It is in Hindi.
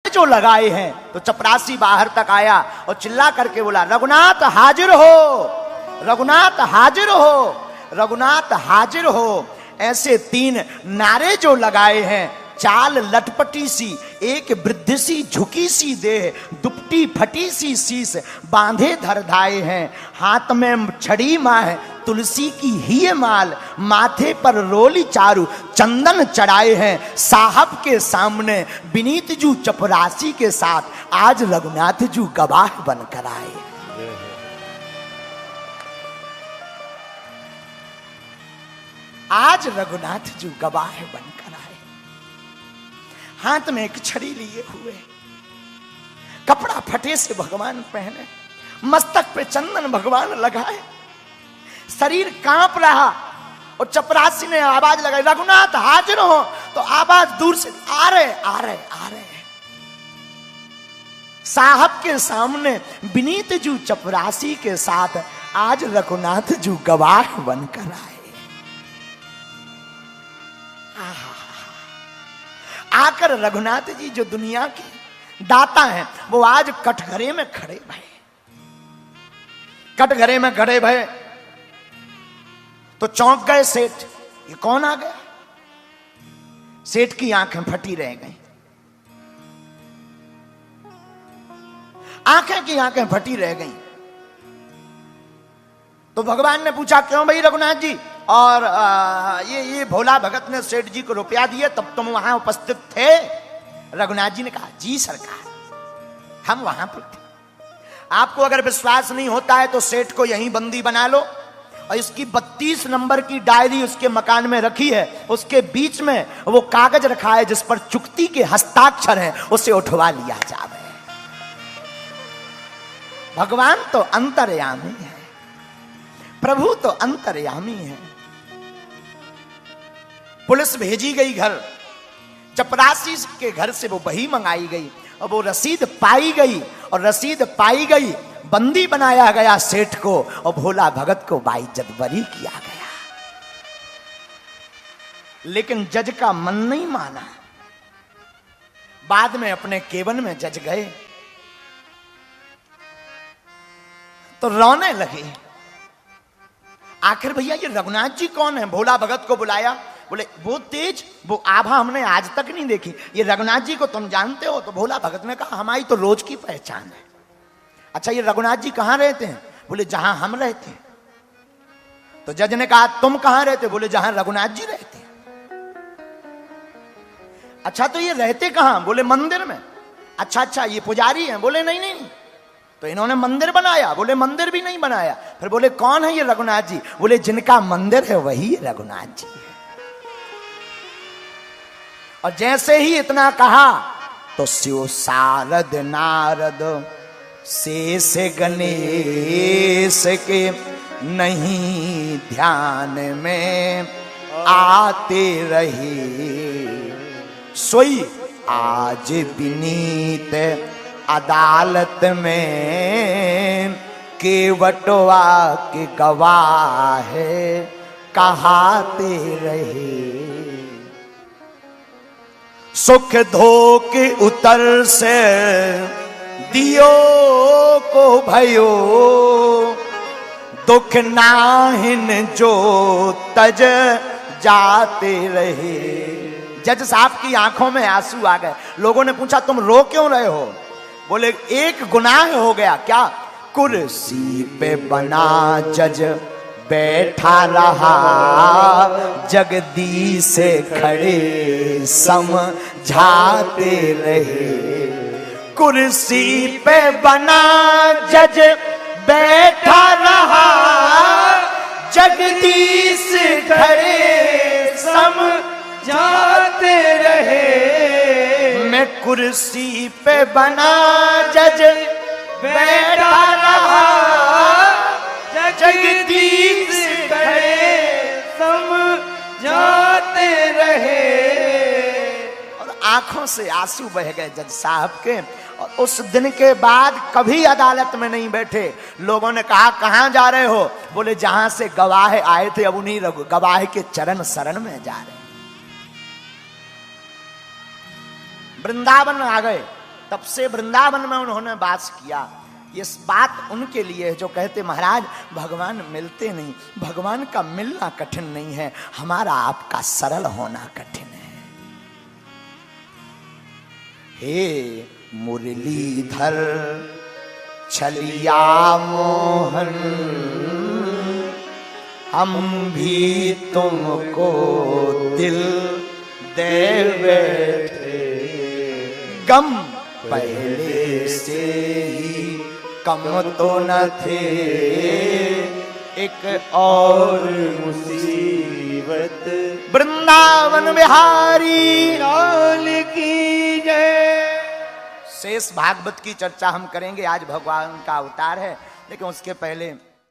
जो लगाए हैं। तो चपरासी बाहर तक आया और चिल्ला करके बोला, रघुनाथ हाजिर हो, रघुनाथ हाजिर हो, रघुनाथ हाजिर हो। ऐसे 3 नारे जो लगाए हैं, चाल लटपटी सी, एक वृद्ध सी झुकी सी देह, दुपटी फटी सी शीस, बांधे धर धाए हैं, हाथ में छड़ी माह तुलसी की ही माल, माथे पर रोली चारू चंदन चढ़ाए हैं। साहब के सामने विनीत जू चपरासी के साथ आज रघुनाथ जू गवाह बनकर आए। आज रघुनाथ जू गवाह बनकर आए, हाथ में एक छड़ी लिए हुए, कपड़ा फटे से भगवान पहने, मस्तक पे चंदन भगवान लगाए, शरीर कांप रहा। और चपरासी ने आवाज लगाई, रघुनाथ हाजिर हो। तो आवाज दूर से, आ रहे आ रहे आ रहे। साहब के सामने विनीत जू चपरासी के साथ आज रघुनाथ जू गवाह बनकर आए। आकर रघुनाथ जी जो दुनिया के दाता हैं, वो आज कटघरे में खड़े भये। कटघरे में खड़े भये तो चौंक गए सेठ, ये कौन आ गया? सेठ की आंखें फटी रह गई, आंखें फटी रह गई। तो भगवान ने पूछा, क्यों भाई रघुनाथ जी? और ये भोला भगत ने सेठ जी को रुपया दिए, तब तुम वहां उपस्थित थे? रघुनाथ जी ने कहा, जी सरकार, हम वहां पर थे। आपको अगर विश्वास नहीं होता है तो सेठ को यहीं बंदी बना लो, और इसकी 32 नंबर की डायरी उसके मकान में रखी है, उसके बीच में वो कागज रखा है जिस पर चुक्ती के हस्ताक्षर हैं, उसे उठवा लिया जाए। भगवान तो अंतर्यामी है, प्रभु तो अंतर्यामी है। पुलिस भेजी गई घर, चपरासी के घर से वो बही मंगाई गई और वो रसीद पाई गई, और रसीद पाई गई, बंदी बनाया गया सेठ को, और भोला भगत को बाइज्जत बरी किया गया। लेकिन जज का मन नहीं माना। बाद में अपने केबिन में जज गए तो रोने लगे। आखिर भैया ये रघुनाथ जी कौन है? भोला भगत को बुलाया, बोले वो तेज, वो आभा हमने आज तक नहीं देखी, ये रघुनाथ जी को तुम जानते हो? तो भोला भगत ने कहा, हमारी तो रोज की पहचान है। अच्छा ये रघुनाथ जी कहां रहते हैं? बोले जहां हम रहते हैं। तो जज ने कहा, तुम कहां रहते? बोले जहां रघुनाथ जी रहते हैं। अच्छा तो ये रहते कहां? बोले मंदिर में। अच्छा ये पुजारी हैं? बोले नहीं। तो इन्होंने मंदिर बनाया? बोले मंदिर भी नहीं बनाया। फिर बोले कौन है ये रघुनाथ जी? बोले जिनका मंदिर है वही रघुनाथ जी है। और जैसे ही इतना कहा तो शिव शारद नारद शेष गणेश के नहीं ध्यान में आते रहे, सोई आज विनीत अदालत में केवटवा के गवाह कहाते रहे। सुख धोख उतर से दियो को भयो, दुख नाहिन जो तज जाते रहे। जज साहब की आंखों में आंसू आ गए। लोगों ने पूछा, तुम रो क्यों रहे हो? बोले एक गुनाह हो गया। क्या? कुर्सी पे बना जज बैठा रहा, जगदीश से खड़े समझाते रहे। कुर्सी पे बना जज बैठा रहा, जगदीश खड़े समझाते रहे। मैं कुर्सी पे बना जज बैठा रहा, जगदीश खड़े समझाते रहे। और आंखों से आंसू बह गए जज साहब के। और उस दिन के बाद कभी अदालत में नहीं बैठे। लोगों ने कहा, कहां जा रहे हो? बोले जहां से गवाह आए थे, अब उन्हीं गवाह के चरण शरण में जा रहे। वृंदावन आ गए। तब से वृंदावन में उन्होंने वास किया। ये बात उनके लिए है जो कहते महाराज भगवान मिलते नहीं, भगवान का मिलना कठिन नहीं है, हमारा आपका सरल होना कठिन है। हे मुरलीधर छलिया मोहन, हम भी तुमको दिल दे बैठे, गम पहले से ही कम तो न थे, एक और मुसीबत। वृंदावन बिहारी लाल की जय। शेष भागवत की चर्चा हम करेंगे, आज भगवान का अवतार है, लेकिन उसके पहले